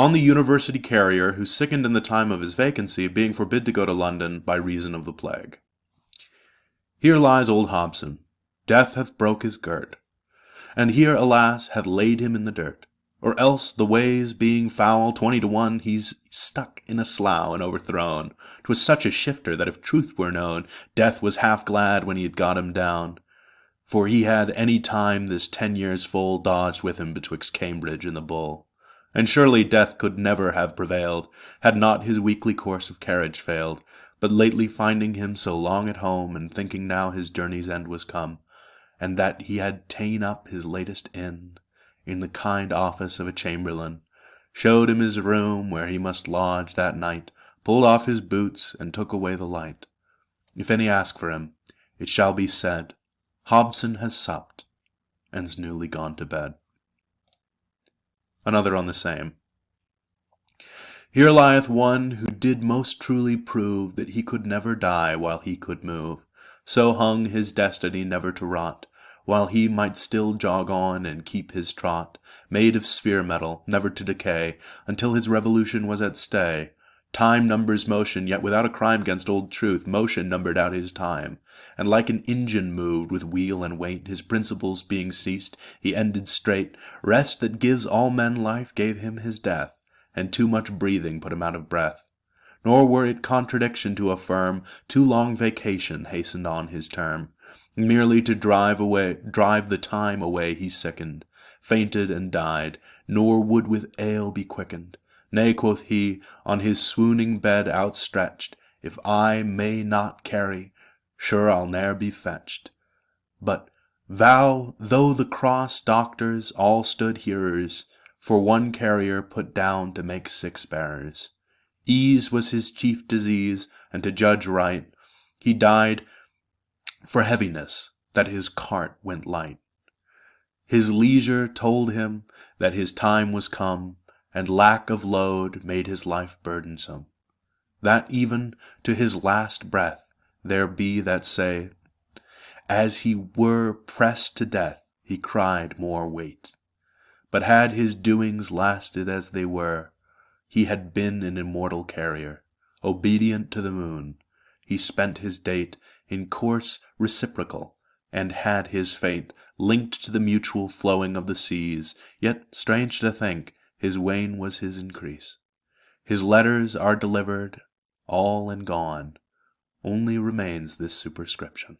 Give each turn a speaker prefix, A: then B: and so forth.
A: On the university carrier who sickened in the time of his vacancy, being forbid to go to London by reason of the plague. Here lies old Hobson, death hath broke his girt, and here, alas, hath laid him in the dirt. Or else, the ways being foul, 20 to 1, he's stuck in a slough and overthrown. 'Twas such a shifter that if truth were known, death was half glad when he had got him down. For he had any time this 10 years full dodged with him betwixt Cambridge and the Bull. And surely death could never have prevailed, had not his weekly course of carriage failed. But lately finding him so long at home, and thinking now his journey's end was come, and that he had ta'en up his latest inn, in the kind office of a chamberlain, showed him his room where he must lodge that night, pulled off his boots, and took away the light. If any ask for him, it shall be said, Hobson has supped, and's newly gone to bed. Another on the same. Here lieth one who did most truly prove that he could never die while he could move. So hung his destiny never to rot, while he might still jog on and keep his trot, made of sphere metal, never to decay, until his revolution was at stay. Time numbers motion, yet without a crime 'gainst old truth, motion numbered out his time, and like an engine moved with wheel and weight, his principles being ceased, he ended straight. Rest that gives all men life gave him his death, and too much breathing put him out of breath. Nor were it contradiction to affirm, too long vacation hastened on his term. Merely to drive the time away he sickened, fainted and died, nor would with ale be quickened. Nay, quoth he, on his swooning bed outstretched, if I may not carry, sure I'll ne'er be fetched. But vow, though the cross doctors all stood hearers, for one carrier put down to make 6 bearers. Ease was his chief disease, and to judge right, he died for heaviness, that his cart went light. His leisure told him that his time was come, and lack of load made his life burdensome. That even to his last breath there be that say, as he were pressed to death, he cried more weight. But had his doings lasted as they were, he had been an immortal carrier, obedient to the moon. He spent his date in course reciprocal, and had his fate linked to the mutual flowing of the seas. Yet, strange to think, his wane was his increase. His letters are delivered, all and gone, only remains this superscription.